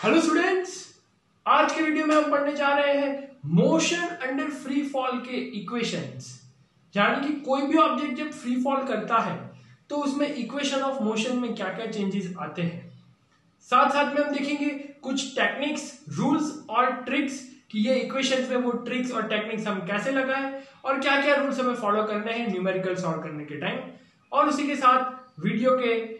Hello students, आज के video में हम पढ़ने जा रहे हैं मोशन अंडर फ्री फॉल के इक्वेशंस। यानी कि कोई भी ऑब्जेक्ट जब फ्री फॉल करता है तो उसमें इक्वेशन ऑफ मोशन में क्या क्या चेंजेस आते हैं। साथ साथ में हम देखेंगे कुछ टेक्निक्स, रूल्स और ट्रिक्स कि ये इक्वेशंस में वो ट्रिक्स और टेक्निक्स हम कैसे लगाएं और क्या क्या रूल्स हमें फॉलो करने हैं न्यूमेरिकल सॉल्व करने के टाइम। और उसी के साथ वीडियो के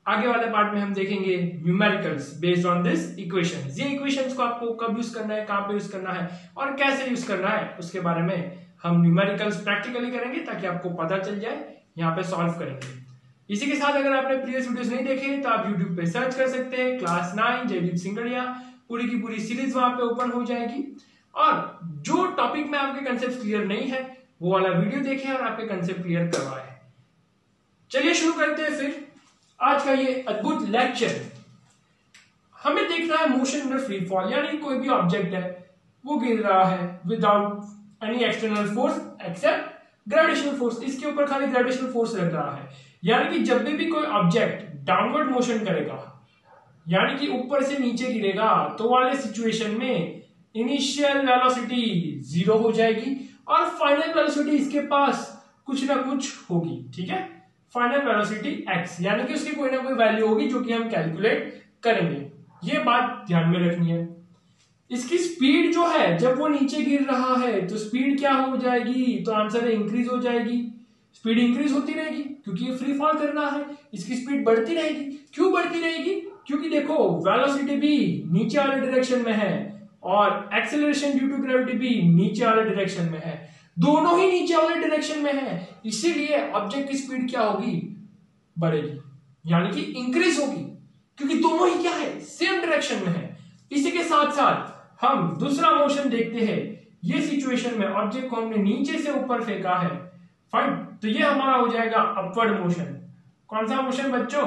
आगे वाले पार्ट में हम देखेंगे numericals based on this equations. ये इक्वेशंस को आपको कब यूज करना है, कहां पे यूज करना है और कैसे यूज करना है, उसके बारे में हम न्यूमेरिकल्स प्रैक्टिकली करेंगे ताकि आपको पता चल जाए, यहाँ पे सॉल्व करेंगे। इसी के साथ अगर आपने प्रीवियस वीडियोस नहीं देखे तो आप YouTube पे सर्च कर सकते हैं, क्लास 9 जयदीप सिंगड़िया, पूरी की पूरी सीरीज वहां पे ओपन हो जाएगी। और जो टॉपिक में आपके कंसेप्ट क्लियर नहीं है वो वाला वीडियो देखें और आपके कंसेप्ट क्लियर करवाए। चलिए शुरू करते हैं फिर आज का ये अद्भुत लेक्चर। हमें देखना है मोशन अंडर फ्री फॉल, यानी कोई भी ऑब्जेक्ट है वो गिर रहा है without any external force except gravitational force. इसके ऊपर खाली ग्रेविटेशनल फोर्स लग रहा है। यानी कि जब भी कोई ऑब्जेक्ट डाउनवर्ड मोशन करेगा, यानी कि ऊपर से नीचे गिरेगा, तो वाले सिचुएशन में इनिशियल वेलोसिटी 0 हो जाएगी और फाइनल वेलोसिटी इसके पास कुछ ना कुछ होगी। ठीक है, फाइनल वेलोसिटी x, यानी कि उसकी कोई ना कोई वैल्यू होगी जो कि हम कैलकुलेट करेंगे। ये बात ध्यान में रखनी है। इसकी स्पीड जो है, जब वो नीचे गिर रहा है तो स्पीड क्या हो जाएगी, तो आंसर है इंक्रीज हो जाएगी। स्पीड इंक्रीज होती रहेगी क्योंकि ये फ्री फॉल करना है, इसकी स्पीड बढ़ती रहेगी। क्यों बढ़ती रहेगी? क्योंकि देखो वेलोसिटी भी नीचे वाले डायरेक्शन में है और एक्सेलरेशन ड्यू टू ग्रेविटी भी नीचे वाले डायरेक्शन में है, दोनों ही नीचे वाले डायरेक्शन में है। इसीलिए ऑब्जेक्ट की स्पीड क्या होगी, बढ़ेगी, यानी कि इंक्रीज होगी, क्योंकि दोनों ही क्या है, सेम डायरेक्शन में है। इसी के साथ साथ हम दूसरा मोशन देखते हैं। ये सिचुएशन में ऑब्जेक्ट को हमने नीचे से ऊपर फेंका है, फाइन, तो ये हमारा हो जाएगा अपवर्ड मोशन। कौन सा मोशन बच्चों?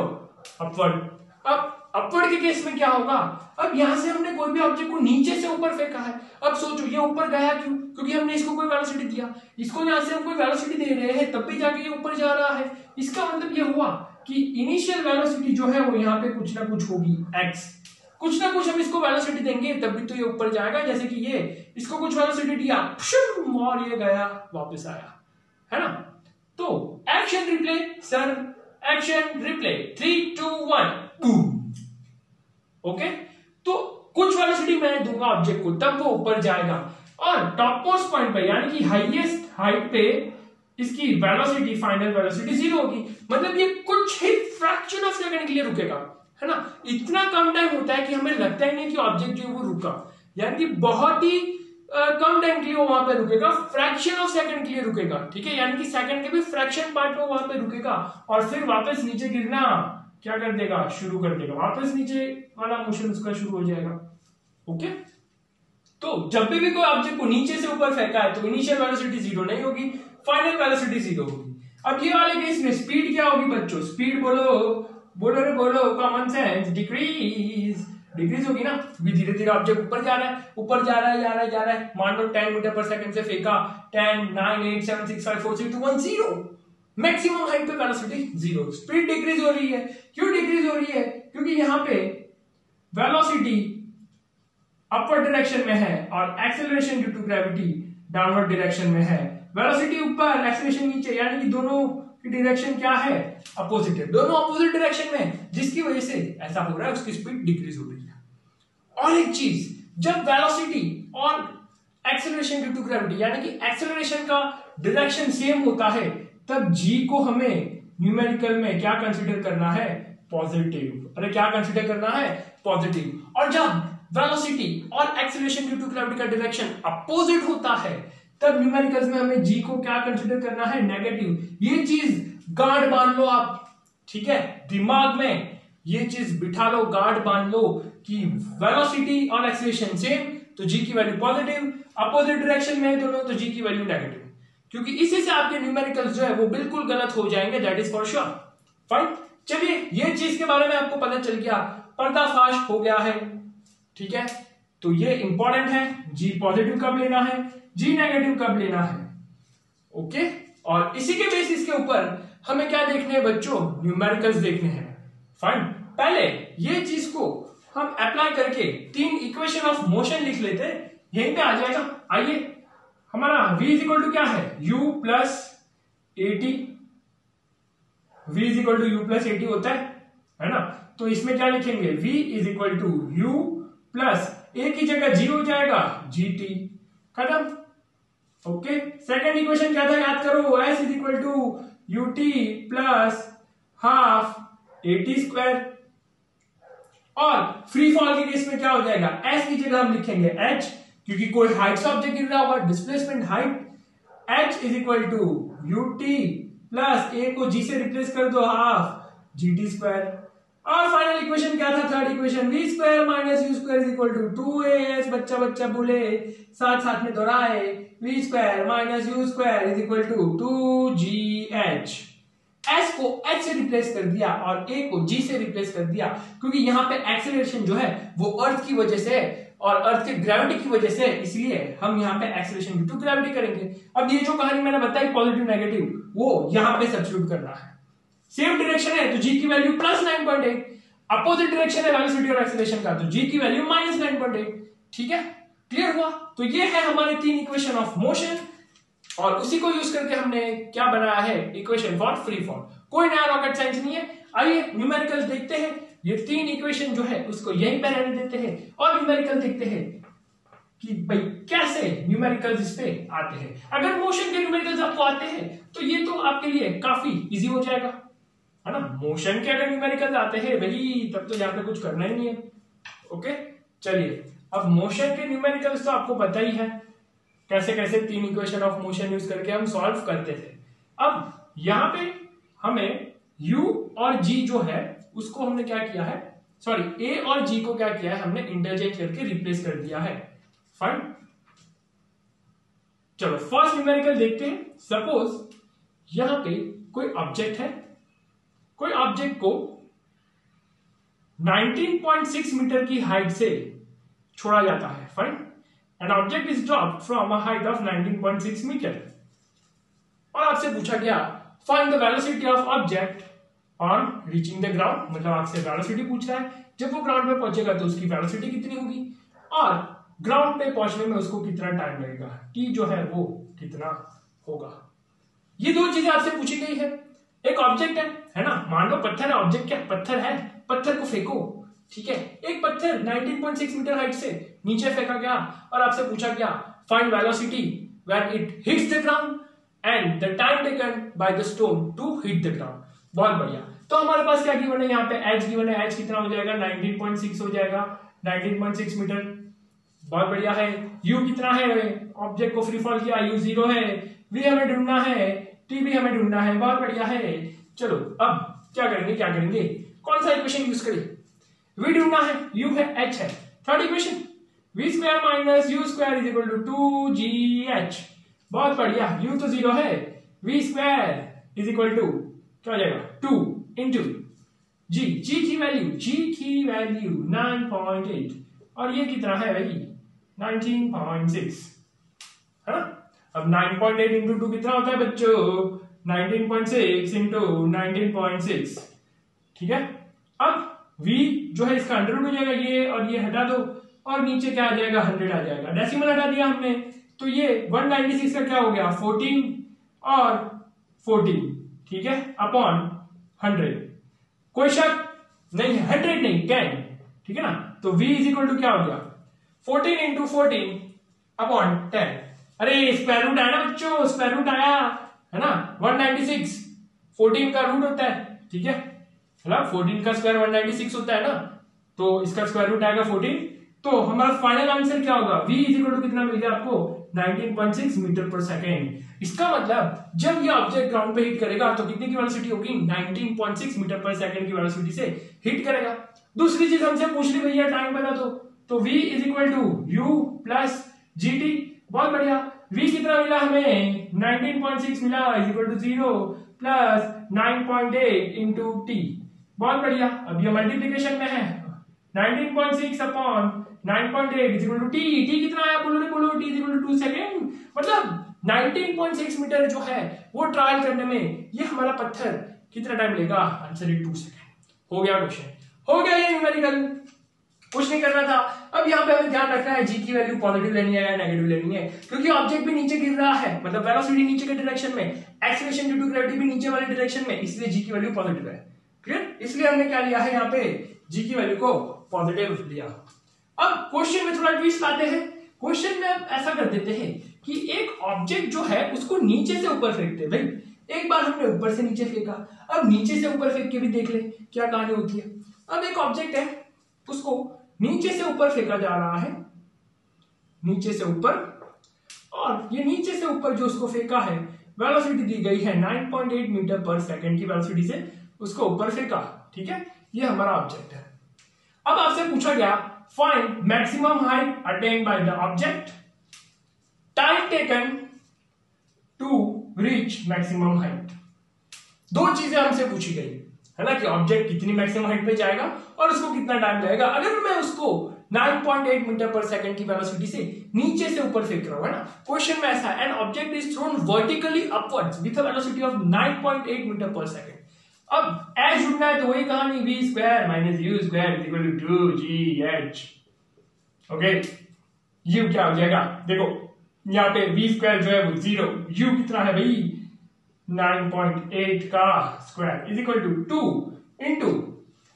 अपवर्ड। अब अपवर्ड के केस में क्या होगा, अब यहां से हमने कोई भी ऑब्जेक्ट को नीचे से ऊपर फेंका है। अब सोचो ये ऊपर गया क्यों? क्योंकि हमने इसको कोई वेलोसिटी दिया, इसको यहां से हम कोई वेलोसिटी दे रहे हैं तब भी जाके ये ऊपर जा रहा है। इसका मतलब ये हुआ कि इनिशियल वेलोसिटी जो है वो यहाँ पे कुछ ना कुछ होगी x, कुछ ना कुछ हम इसको वेलोसिटी देंगे तब भी तो ये ऊपर जाएगा। जैसे कि ये इसको कुछ वेलोसिटी दिया और ये गया वापस आया, है ना। तो action replay sir, action replay, 3 2 1 okay. तो कुछ वेलोसिटी मैं दूंगा ऑब्जेक्ट को तब वो ऊपर जाएगा और टॉप मोस्ट पॉइंट पे, यानी कि हाईएस्ट हाइट पे इसकी वेलोसिटी, फाइनल वेलोसिटी 0 होगी। मतलब ये कुछ ही फ्रैक्शन ऑफ सेकंड के लिए रुकेगा, है ना। इतना कम टाइम होता है कि हमें लगता ही नहीं कि ऑब्जेक्ट जो है वो रुका, यानी कि बहुत ही कम टाइम के लिए वो वहां पे रुकेगा, फ्रैक्शन ऑफ सेकंड के लिए रुकेगा। ठीक है, यानी कि सेकंड के भी फ्रैक्शन पार्ट में वहां पे रुकेगा और फिर वापस नीचे गिरना क्या कर देगा, शुरू कर देगा, वापस नीचे वाला मोशन उसका शुरू हो जाएगा। ओके, तो जब भी कोई ऑब्जेक्ट को नीचे से ऊपर फेंका है तो इनिशियल वेलोसिटी 0 नहीं होगी, फाइनल वेलोसिटी 0 होगी। अब ये वाले केस में स्पीड क्या होगी बच्चों? स्पीड बोलो बोलो रे बोलो, कॉमन सेंस, डिक्रीज, डिक्रीज होगी ना। धीरे धीरे ऑब्जेक्ट ऊपर जा रहा है, ऊपर जा रहा है, जा रहा है, जा रहा है। मान लो 10 मीटर पर सेकंड से फेंका, 10 9 8 7 6 5 4 3 2 1 0, मैक्सिमम हाइट पे वेलोसिटी 0। स्पीड डिक्रीज हो रही है। क्यों डिक्रीज हो रही है? क्योंकि यहां पे वेलोसिटी अपवर्ड डायरेक्शन में है और acceleration due to gravity downward direction में है। वेलोसिटी ऊपर, एक्सेलरेशन नीचे, यानी कि दोनों की डायरेक्शन क्या है, अपोजिट है, दोनों अपोजिट डायरेक्शन में, जिसकी वजह से ऐसा हो रहा है, उसकी स्पीड डिक्रीज हो रही है। और एक चीज, जब वेलोसिटी और एक्सेलरेशन ड्यू टू ग्रेविटी, यानी कि एक्सेलरेशन का डायरेक्शन सेम होता है, तब g को हमें न्यूमेरिकल में क्या कंसीडर करना है, पॉजिटिव। अरे क्या कंसीडर करना है, पॉजिटिव। और जब वेलोसिटी और एक्सेलरेशन ड्यू टू ग्रेविटी का डायरेक्शन अपोजिट होता है तब न्यूमेरिकल्स में हमें g को क्या कंसीडर करना है, नेगेटिव। ये चीज गार्ड बांध लो आप, ठीक है, दिमाग में ये चीज बिठा लो, गार्ड बांध लो कि वेलोसिटी और एक्सेलरेशन सेम तो g की वैल्यू पॉजिटिव, अपोजिट डायरेक्शन में है दोनों तो g की वैल्यू नेगेटिव। क्योंकि इसी से आपके न्यूमेरिकल्स जो है वो बिल्कुल गलत हो जाएंगे, that is for sure. Fine, चलिए ये चीज के बारे में आपको पता चल गया, पर्दाफाश हो गया है। ठीक है, तो ये इंपॉर्टेंट है, जी पॉजिटिव कब लेना है, जी नेगेटिव कब लेना है। ओके, और इसी के बेसिस के ऊपर हमें क्या देखने हैं बच्चों, न्यूमेरिकल्स देखने हैं। फाइन, पहले ये चीज को हम अप्लाई करके तीन इक्वेशन ऑफ मोशन लिख लेते हैं, यहीं पे आ जाएगा। आइए, हमारा v इज इक्वल टू क्या है, u plus at, v is equal to u plus at होता है ना। तो इसमें क्या लिखेंगे, v is equal to u plus a की जगह g हो जाएगा gt, खत्म। ओके, सेकेंड इक्वेशन क्या था याद करो, s is equal to ut plus half at square. और फ्री फॉल के केस में क्या हो जाएगा, s की जगह हम लिखेंगे h, क्योंकि कोई हाइट से ऑब्जेक्ट गिर रहा होगा, displacement height, h is equal to ut plus a को g से रिप्लेस कर दो हाफ gt स्क्वायर। और फाइनल इक्वेशन क्या था, third equation, v square minus u square is equal to 2as, बच्चा बच्चा बोले साथ साथ में दोहराए, v square minus u square is equal to 2gh। s को h से रिप्लेस कर दिया और a को g से रिप्लेस कर दिया, क्योंकि यहाँ पे एक्सेलरेशन जो है वो अर्थ की वजह से और अर्थ के ग्रेविटी की वजह से, इसलिए हम यहाँ पे एक्सेलरेशन ड्यू टू ग्रेविटी करेंगे। अब ये जो कहानी मैंने बताई पॉजिटिव नेगेटिव, वो यहाँ पे सब्स्टिट्यूट करना है। सेम डायरेक्शन है तो g की वैल्यू प्लस 9.8, अपोजिट डायरेक्शन है वेलोसिटी और एक्सेलरेशन का, तो g की वैल्यू माइनस 9.8। ठीक है, क्लियर हुआ। तो ये है हमारे तीन इक्वेशन ऑफ मोशन, और उसी को यूज करके हमने क्या बनाया है, इक्वेशन फॉर फ्री फॉल। कोई नया रॉकेट साइंस नहीं है। आइए न्यूमेरिकल देखते हैं, ये तीन इक्वेशन जो है उसको यहीं पे रहने देते हैं और न्यूमेरिकल देखते हैं कि भाई कैसे न्यूमेरिकल्स इस पे आते हैं। अगर मोशन के न्यूमेरिकल्स आपको आते हैं तो ये तो आपके लिए काफी इजी हो जाएगा, है ना। मोशन के अगर न्यूमेरिकल्स आते हैं भाई, तब तो यहाँ पे कुछ करना ही नहीं है। ओके, चलिए अब मोशन के न्यूमेरिकल्स तो आपको पता ही है कैसे कैसे तीन इक्वेशन ऑफ मोशन यूज करके हम सॉल्व करते थे। अब यहाँ पे हमें u और g जो है उसको हमने क्या किया है, सॉरी a और g को क्या किया है, हमने इंटरचेंज करके रिप्लेस कर दिया है। फाइन, चलो फर्स्ट न्यूमेरिकल देखते हैं। सपोज यहां पे कोई ऑब्जेक्ट है, कोई ऑब्जेक्ट को 19.6 मीटर की हाइट से छोड़ा जाता है। Fine, an object is dropped from a height of 19.6 metre, और आपसे पूछा गया find the velocity of object on reaching the ground, मतलब आपसे वेलोसिटी पूछ रहा है, जब वो ग्राउंड पे पहुंचेगा तो उसकी वेलोसिटी कितनी होगी, और ग्राउंड पे पहुंचने में उसको कितना टाइम लगेगा, टी जो है वो कितना होगा। ये दो चीजें आपसे पूछी गई है। एक ऑब्जेक्ट है ना, मान लो पत्थर है, ऑब्जेक्ट क्या पत्थर है, पत्थर को फेंको, ठीक है। एक पत्थर 19.6 मीटर हाइट से नीचे फेंका गया और आपसे पूछा गया find velocity when it hits the ground and the time taken by the stone to hit the ground. बहुत बढ़िया, तो हमारे पास क्या गिवन है, यहाँ पे h गिवन है, h कितना हो जाएगा 19.6 हो जाएगा, 19.6 मीटर। बहुत बढ़िया है। u कितना है, ऑब्जेक्ट को फ्री फॉल किया, u 0 है, v हमें ढूंढना है, t भी हमें ढूंढना है। बहुत बढ़िया है। चलो अब क्या करेंगे, कौन सा इक्वेशन यूज करें, v ढूंढना है, u है, h है। Third equation v square minus u square is equal to 2gh। बहुत बढ़िया, u तो 0 है, v square is equal to क्या हो जाएगा 2 इंटू g की वैल्यू 9.8 और ये कितना है भाई 19.6, है ना। अब 9.8 इंटू 2 कितना होता है बच्चों, 19.6 इंटू 19.6, ठीक है। अब v जो है इसका अंडर रूट हो जाएगा, ये और ये हटा दो और नीचे क्या आ जाएगा 100 आ जाएगा, डेसिमल हटा दिया हमने, तो ये 196 का क्या हो गया 14 और 14, ठीक है, अपॉन 100। कोई शक नहीं है, 100 नहीं 10, ठीक है ना। तो v इज इक्वल टू क्या हो गया 14 इंटू 14 अपॉन 10। अरे स्क्वायर रूट आया ना बच्चों, स्क्वायर रूट आया है ना, 196 14 का रूट होता है, ठीक है, मतलब 14 का स्क्वायर 196 होता है ना, तो इसका स्क्वायर रूट आएगा 14। तो हमारा फाइनल आंसर क्या होगा, v इज इक्वल टू कितना मिल गया आपको 19.6 मीटर पर सेकेंड। इसका मतलब जब ये ऑब्जेक्ट ग्राउंड पे हिट करेगा तो कितनी की वेलोसिटी होगी 19.6 मीटर पर सेकेंड की वेलोसिटी से हिट करेगा। दूसरी चीज हमसे पूछ ली भैया टाइम बता तो v is equal to u plus gt। बहुत बढ़िया, v कितना मिला हमें 19.6 मिला is equal to 0 plus 9.8 into t। बहुत बढ़िया, अब ये मल्टीप्लीकेशन में है 19.6 upon 9.8 is equal to t। t कितना आया बोलो t is equal to 2 second. मतलब 19.6 मीटर जो है वो ट्रायल करने में ये हमारा पत्थर कितना टाइम लेगा, आंसर इज 2 सेकेंड। हो गया क्वेश्चन, हो गया ये न्यूमेरिकल। कुछ नहीं करना था। अब यहाँ पे हमें ध्यान रखना है जी की वैल्यू पॉजिटिव लेनी है या नेगेटिव लेनी है, क्योंकि ऑब्जेक्ट भी नीचे गिर रहा है, मतलब वेलोसिटी नीचे के डायरेक्शन में, एक्सीलरेशन ड्यू टू ग्रेविटी भी नीचे वाले डायरेक्शन में, इसलिए जी की वैल्यू पॉजिटिव है। क्लियर? इसलिए हमने क्या लिया है यहाँ पे, जी की वैल्यू को पॉजिटिव लिया। अब क्वेश्चन में थोड़ा ट्विस्ट लाते हैं। क्वेश्चन में अब ऐसा कर देते हैं कि एक ऑब्जेक्ट जो है उसको नीचे से ऊपर फेंकते हैं। भाई एक बार हमने ऊपर से नीचे फेंका, अब नीचे से ऊपर फेंक के भी देख ले क्या कहानी होती है। अब एक ऑब्जेक्ट है, उसको नीचे से ऊपर फेंका जा रहा है, नीचे से ऊपर, और ये नीचे से ऊपर जो उसको फेंका है, वेलोसिटी दी गई है 9.8 मीटर पर सेकंड की वेलोसिटी से उसको ऊपर फेंका। ठीक है, ये हमारा ऑब्जेक्ट है। अब आपसे पूछा गया find maximum height attained by the object, time taken to reach maximum height. दो चीजें हमसे पूछी गई है ना, कि ऑब्जेक्ट कितनी मैक्सिमम हाइट पे जाएगा और उसको कितना टाइम लगेगा। अगर मैं उसको 9.8 मीटर पर सेकंड की वेलोसिटी से नीचे से ऊपर फेंक रहा हूं, है ना, क्वेश्चन में ऐसा, an object is thrown vertically upwards with a velocity of 9.8 metre per second. अब एच ढूंढना है तो वही कहानी, v square minus u square is equal to 2gh। Okay, u क्या हो जाएगा, देखो यहाँ पे v स्क्वायर जो है वो 0, u कितना है भाई 9.8 का square is equal to 2 into,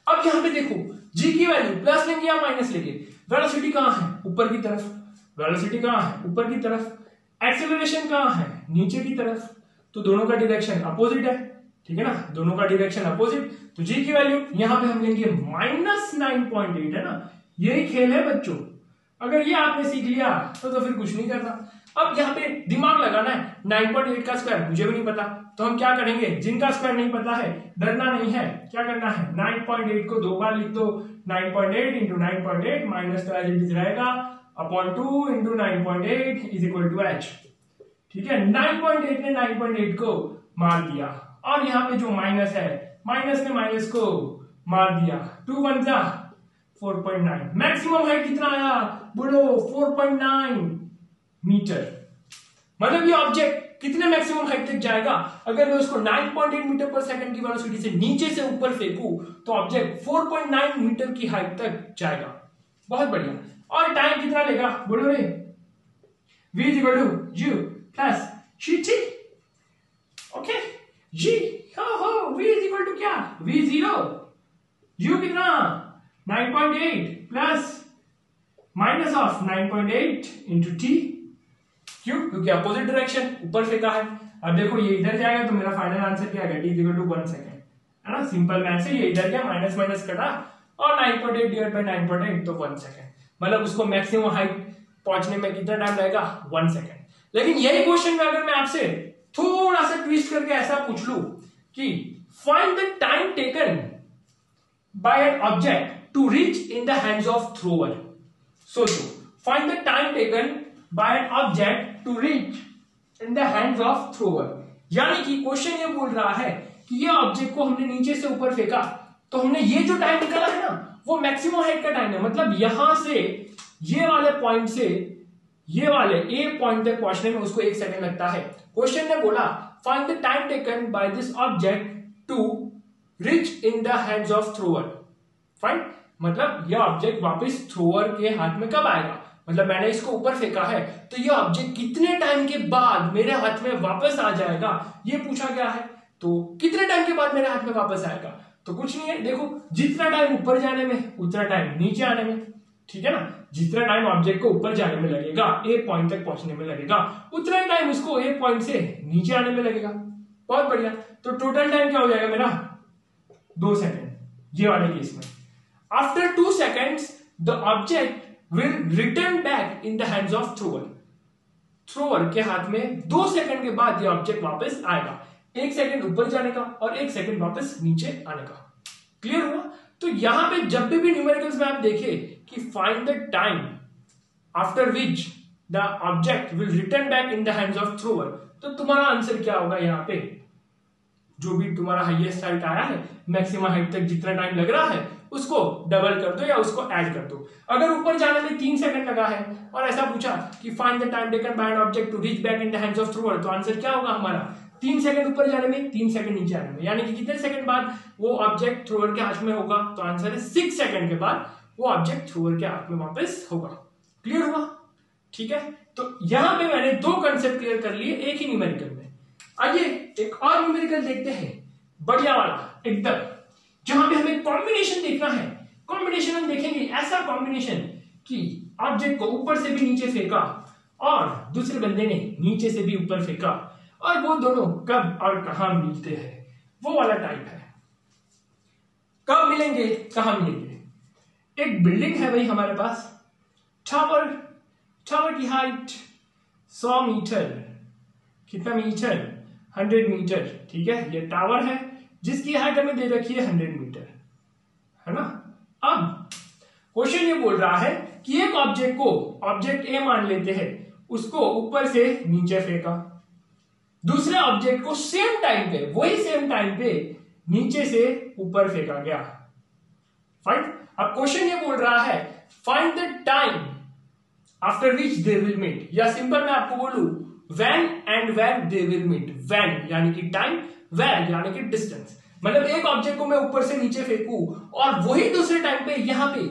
अब यहाँ पे देखो g की वैल्यू प्लस लेंगे या माइनस लेंगे, वेलोसिटी कहाँ है ऊपर की तरफ, वेलोसिटी कहाँ है ऊपर की तरफ, एक्सेलरेशन कहाँ है नीचे की तरफ, तो दोनों का डायरेक्शन अपोजिट है। ठीक है ना, दोनों का डायरेक्शन अपोजिट, तो जी की वैल्यू यहां पे हम लेंगे -9.8, है ना। यही खेल है बच्चों, अगर ये आपने सीख लिया तो फिर कुछ नहीं करना। अब यहाँ पे दिमाग लगाना है, 9.8 का स्क्वायर मुझे भी नहीं पता, तो हम क्या करेंगे, जिनका स्क्वायर नहीं पता है डरना नहीं है, क्या करना है 9.8 को 2 बार लिख दो, 9.8 इंटू 9.8 माइनस तो एज इट इज रहेगा upon 2 into 9.8 is equal to h. ठीक है, 9.8 ने 9.8 को मार दिया, और यहाँ पे जो माइनस है, माइनस ने माइनस को मार दिया, 2 1 जा 4.9, मैक्सिमम हाइट कितना आया बोलो 4.9 मीटर। मतलब ये ऑब्जेक्ट कितने मैक्सिमम हाइट तक जाएगा, अगर मैं उसको 9.8 मीटर पर सेकंड की वेलोसिटी से नीचे से ऊपर फेंकूं तो ऑब्जेक्ट 4.9 मीटर की हाइट तक जाएगा। बहुत बढ़िया, और टाइम कितना लेगा बोलो रे, v is equal to u plus ct। Okay, g हो v इज इक्वल टू क्या, v 0, u कितना 9.8 plus minus of 9.8 into t, क्यों, क्योंकि अपोजिट डायरेक्शन ऊपर फेंका है। अब देखो ये इधर जाएगा तो मेरा फाइनल आंसर क्या आएगा, t is equal to 1 second, है ना, सिंपल मैथ से ये इधर क्या माइनस माइनस कटा और 9.8 डिवाइड बाय 9.8 तो 1 सेकंड, मतलब उसको मैक्सिमम हाइट पहुंचने में कितना टाइम लगेगा 1 सेकंड। लेकिन यही क्वेश्चन में अगर मैं आपसे थोड़ा सा ट्विस्ट करके ऐसा पूछ लूं कि find the time taken by an object to reach in the hands of thrower, सोचो, find the time taken by an object to reach in the hands of thrower, यानी कि क्वेश्चन ये बोल रहा है कि ये ऑब्जेक्ट को हमने नीचे से ऊपर फेंका, तो हमने ये जो टाइम निकाला है ना वो मैक्सिमम हाइट का टाइम है, मतलब यहां से ये वाले पॉइंट से ये वाले ए पॉइंट तक पहुंचने में उसको 1 सेकंड लगता है। क्वेश्चन ने बोला find the time taken by this object to reach in the hands of thrower. Fine, मतलब यह ऑब्जेक्ट वापस थ्रोअर के हाथ में कब आएगा, मतलब मैंने इसको ऊपर फेंका है तो यह ऑब्जेक्ट कितने टाइम के बाद मेरे हाथ में वापस आ जाएगा, ये पूछा गया है। तो कितने टाइम के बाद मेरे हाथ में वापस आएगा, तो कुछ नहीं है, देखो जितना टाइम ऊपर जाने में उतना टाइम नीचे आने में, ठीक है ना, जितना टाइम ऑब्जेक्ट को ऊपर जाने में लगेगा, ए पॉइंट तक पहुंचने में लगेगा, उतना टाइम उसको ए पॉइंट से नीचे आने में लगेगा। बहुत बढ़िया, तो टोटल टाइम क्या हो जाएगा मेरा 2 सेकंड ये वाले केस में। After 2 seconds the object will return back in the hands of thrower, thrower के हाथ में 2 सेकंड के बाद ये ऑब्जेक्ट वापस आएगा, 1 सेकंड ऊपर जाने का और 1 सेकंड वापस नीचे आने का। क्लियर हुआ? तो यहां पे जब भी न्यूमेरिकल्स में आप देखें कि find the time after which the object will return back in the hands of thrower, तो तुम्हारा आंसर क्या होगा, यहाँ पे जो भी तुम्हारा हाईएस्ट हाइट आया है, मैक्सिमम हाइट तक जितना टाइम लग रहा है उसको डबल कर दो या उसको ऐड कर दो। अगर ऊपर जाने में 3 सेकंड लगा है और ऐसा पूछा कि find the time taken by an object to reach back in the hands of thrower, तो आंसर क्या होगा हमारा 3 सेकंड ऊपर जाने में 3 सेकंड नीचे आने में, यानी कि कितने सेकंड बाद वो ऑब्जेक्ट थ्रोअर के हाथ में होगा, तो आंसर है 6 सेकंड के बाद वो ऑब्जेक्ट थ्रोअर के हाथ में वापस होगा। क्लियर हुआ? ठीक है, तो यहां पे मैंने दो कंसेप्ट क्लियर कर लिए एक ही न्यूमेरिकल में। आइए एक और न्यूमेरिकल देखते हैं, बढ़िया वाला एकदम, जहां पे हमें कॉम्बिनेशन देखना है। कॉम्बिनेशन हम देखेंगे ऐसा कॉम्बिनेशन कि ऑब्जेक्ट को ऊपर से भी नीचे फेंका और दूसरे बंदे ने नीचे से भी ऊपर फेंका, और वो दोनों कब और कहां मिलते हैं, वो वाला टाइप है। कब मिलेंगे, कहां मिलेंगे? एक बिल्डिंग है भाई हमारे पास, टावर की हाइट 100 मीटर, कितना मीटर? 100 मीटर। ठीक है, ये टावर है जिसकी हाइट हमें दे रखी है 100 मीटर, है ना। अब क्वेश्चन ये बोल रहा है कि एक ऑब्जेक्ट को, ऑब्जेक्ट ए मान लेते हैं, उसको ऊपर से नीचे फेंका, दूसरे ऑब्जेक्ट को सेम टाइम पे, वही सेम टाइम पे नीचे से ऊपर फेंका गया। फाइन। अब क्वेश्चन ये बोल रहा है find the time after which they will meet, या सिंपल मैं आपको बोलूं when and where they will meet. When यानी कि टाइम, वेयर यानी कि डिस्टेंस। मतलब एक ऑब्जेक्ट को मैं ऊपर से नीचे फेंकूं और वही दूसरे टाइम पे यहां पे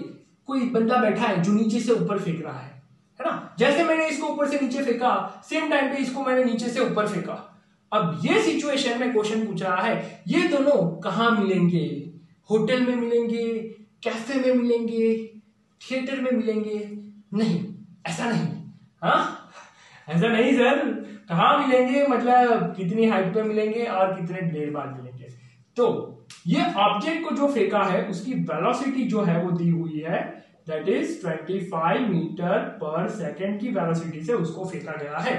कोई बंदा बैठा है जो नीचे से ऊपर फेंक रहा है ना। जैसे मैंने इसको ऊपर से नीचे फेंका, सेम टाइम पे इसको मैंने नीचे से ऊपर फेंका। अब ये सिचुएशन में क्वेश्चन पूछ रहा है ये दोनों कहां मिलेंगे? होटल में मिलेंगे, कैफे में मिलेंगे, थिएटर में मिलेंगे? नहीं, ऐसा नहीं। हाँ, ऐसा नहीं सर। कहां मिलेंगे मतलब कितनी हाइट पे मिलेंगे और कितने देर बाद मिलेंगे? तो ये ऑब्जेक्ट को जो फेंका है उसकी वेलोसिटी जो है वो दी हुई है, दैट इज 25 मीटर पर सेकेंड की वेलोसिटी से उसको फेंका गया है।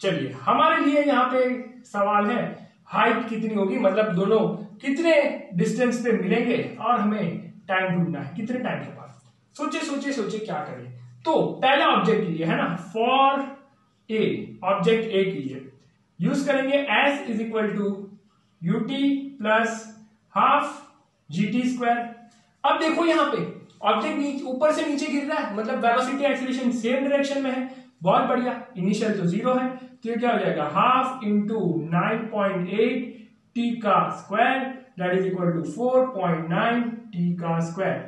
चलिए हमारे लिए यहाँ पे सवाल है हाइट कितनी होगी, मतलब दोनों कितने डिस्टेंस पे मिलेंगे और हमें टाइम ढूंढना है कितने टाइम के बाद। सोचे क्या करें। तो पहला ऑब्जेक्ट के लिए है ना, फॉर ए, ऑब्जेक्ट ए के लिए यूज करेंगे s is equal to u t plus half g t square. अब देखो यहाँ पे ऑब्जेक्ट ऊपर से नीचे गिर रहा है, मतलब वेलोसिटी एक्सीलरेशन सेम डायरेक्शन में है। बहुत बढ़िया, इनिशियल तो 0 है, तो ये क्या हो जाएगा हाफ इंटू 9.8 टी का square that is equal to 4.9 t का स्क्वायर।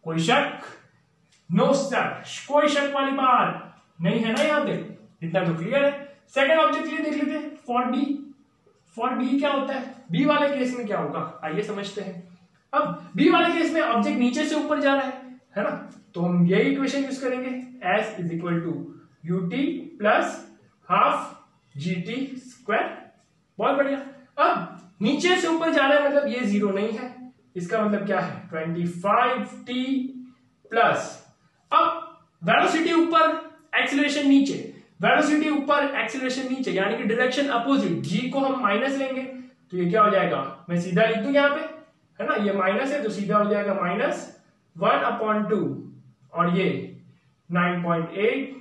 कोई शक? नो शक, कोई शक वाली बात नहीं है ना यहाँ पे, इतना तो क्लियर है। सेकंड ऑब्जेक्ट के लिए देख लेते हैं फॉर बी। फॉर बी क्या होता है? बी वाले केस में क्या होगा आइए समझते हैं। अब बी वाले केस में ऑब्जेक्ट नीचे से ऊपर जा रहा है ना, तो हम यही इक्वेशन यूज करेंगे s is equal to u t plus half g t square. बहुत बढ़िया। अब नीचे से ऊपर जा रहा है मतलब ये 0 नहीं है, इसका मतलब क्या है 25t प्लस, अब वेलोसिटी ऊपर एक्सीलरेशन नीचे, वेलोसिटी ऊपर एक्सीलरेशन नीचे यानी कि डायरेक्शन अपोजिट, जी को हम माइनस लेंगे तो ये क्या हो जाएगा, मैं सीधा लिख दूं यहाँ पे, है ना, ये माइनस है तो सीधा हो जाएगा -1/2 और ये 9.8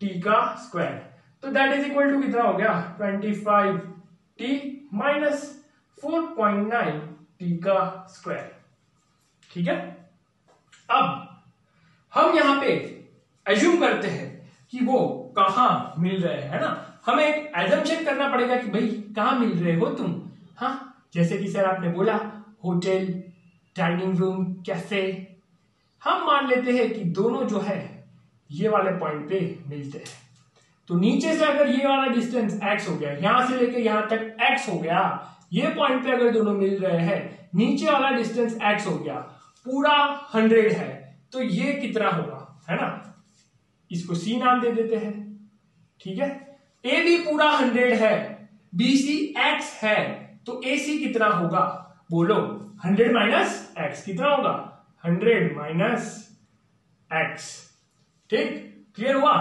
टी का स्क्वायर, तो दैट इज इक्वल टू कितना हो गया 25t माइनस 4.9 टी का स्क्वायर। ठीक है। अब हम यहां पे एज्यूम करते हैं कि वो कहां मिल रहे हैं, है ना। हमें एक एजम्पशन करना पड़ेगा कि भाई कहां मिल रहे हो तुम। हाँ, जैसे कि सर आपने बोला होटल, डाइनिंग रूम, कैफे। हम मान लेते हैं कि दोनों जो है ये वाले पॉइंट पे मिलते हैं। तो नीचे से अगर ये वाला डिस्टेंस x हो गया, यहां से लेके यहां तक x हो गया, ये पॉइंट पे अगर दोनों मिल रहे हैं, नीचे वाला डिस्टेंस x हो गया, पूरा 100 है, तो ये कितना होगा, है ना। इसको c नाम दे देते हैं। ठीक है। ए भी पूरा 100 है, BC x है, तो AC कितना होगा बोलो, 100 माइनस x कितना होगा, 100 माइनस x। ठीक, क्लियर हुआ?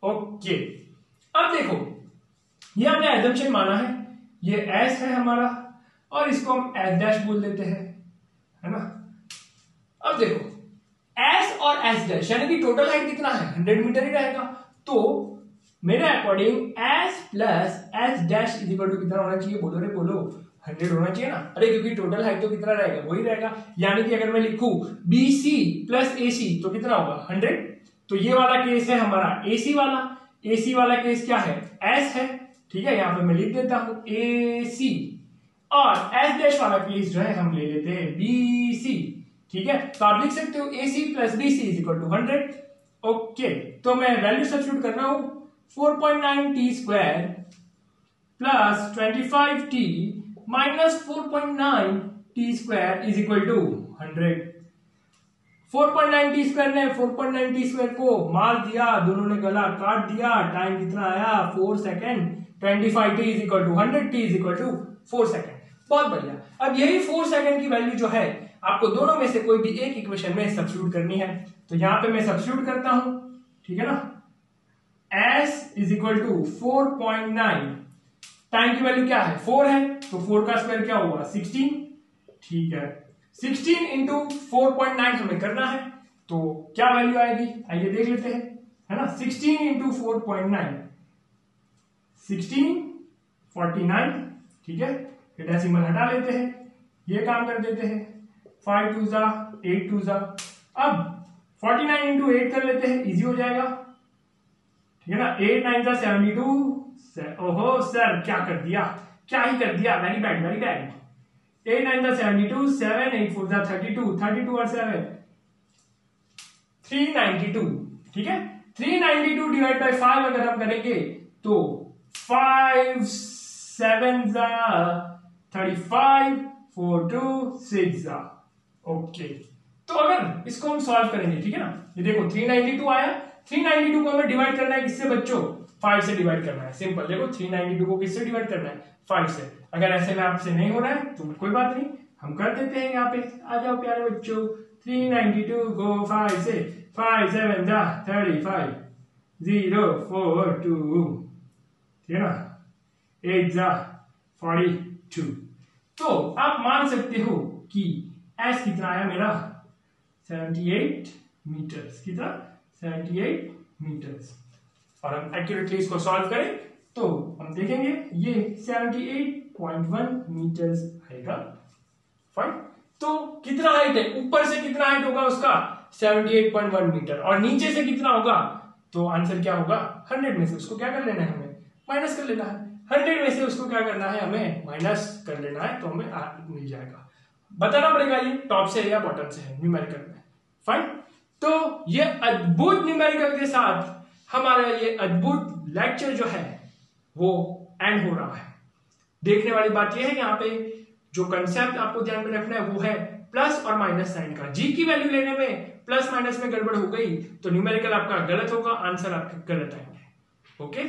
ओके। अब देखो ये हमने एजम्पशन माना है, ये s है हमारा और इसको हम s डैश बोल देते हैं, है ना। अब देखो s और s डैश यानी कि टोटल हाइट कितना है 100 मीटर ही रहेगा, तो मेरे according s plus s dash is equal to कितना होना चाहिए, बोलो रे बोलो, 100 होना चाहिए ना। अरे क्योंकि टोटल हाइट तो कितना रहेगा वही रहेगा, यानी कि अगर मैं लिखूं BC प्लस AC तो कितना होगा 100। तो ये वाला केस है हमारा AC वाला केस क्या है S है। ठीक है, यहां पे मैं लिख देता हूं AC, और S डैश वाला केस जो है हम ले लेते हैं BC। ठीक है, तो आप लिख सकते हो AC plus BC is equal to 100। Okay, तो मैं वैल्यू सब्स्टिट्यूट कर रहा हूं 4.9t square plus 25t minus 4.9t square is equal to 100। 4.9t square ने 4.9t स्क्वायर को मार दिया, दोनों ने गला काट दिया, टाइम कितना आया 4 second, 25t is equal to 100, t is equal to 4 second. बहुत बढ़िया। अब यही 4 सेकेंड की वैल्यू जो है आपको दोनों में से कोई भी एक इक्वेशन में सब्स्टिट्यूट करनी है, तो यहां पे मैं सब्स्टिट्यूट करता हूं, ठीक है ना। s is equal to 4.9, time की वैल्यू क्या है 4 है, तो 4 का स्क्वायर क्या हुआ 16, ठीक है। 16 इंटू 4.9 हमें करना है, तो क्या वैल्यू आएगी आइए देख लेते हैं, है ना। 16 इंटू 4.9 16 49, ठीक है। डेसिमल हटा लेते हैं, ये काम कर देते हैं, 5 2 जा 8 2 जा। अब 49 इंटू 8 कर लेते हैं, इजी हो जाएगा, ठीक है ना। 8 9 जा 72। ओहो सर क्या कर दिया, क्या ही कर दिया, वेरी बैड वेरी बैड। 8 9 जा 72, 7 8 4 जा 32, 32 और 7 392, ठीक है। 392 डिवाइड बाय 5 अगर हम करेंगे तो 5 7 जा 35, 4 2 6 जा। ओके, तो अगर इसको हम सॉल्व करेंगे, ठीक है ना, ये देखो 392 आया, 392 को हमें डिवाइड करना है किससे बच्चों 5 से डिवाइड करना है। सिंपल, देखो 392 को किससे डिवाइड करना है 5 से। अगर ऐसे में आपसे नहीं हो रहा है तो कोई बात नहीं, हम कर देते हैं, यहाँ पे आ जाओ प्यारे बच्चों। 392 को 5 से, 5 7 जा 35, 0 4 2, ठीक है ना, 8 जा 42। तो आप मान सकते हो कि S कितना आया मेरा 78 मीटर्स, कितना 78 मीटर्स। और हम एक्यूरेटली इसको सॉल्व करें तो हम देखेंगे ये 78.1 मीटर्स आएगा। फाइन, तो कितना हाइट है, ऊपर से कितना हाइट होगा उसका 78.1 मीटर, और नीचे से कितना होगा, तो आंसर क्या होगा 100 में से उसको क्या कर लेना है हमें माइनस कर लेना है। 100 में से उसको क्या करना है हमें माइनस कर लेना है, तो हमें मिल जाएगा। बताना पड़ेगा ये टॉप से या बॉटम से है न्यूमेरिकल में। फाइन, तो ये अद्भुत न्यूमेरिकल के साथ हमारा ये अद्भुत लेक्चर जो है वो एंड हो रहा है। देखने वाली बात ये है यहाँ पे जो कंसेप्ट आपको ध्यान में रखना है वो है प्लस और माइनस साइन का। जी की वैल्यू लेने में प्लस माइनस में गड़बड़ हो गई तो न्यूमेरिकल आपका गलत होगा, आंसर आपके गलत आएंगे। ओके।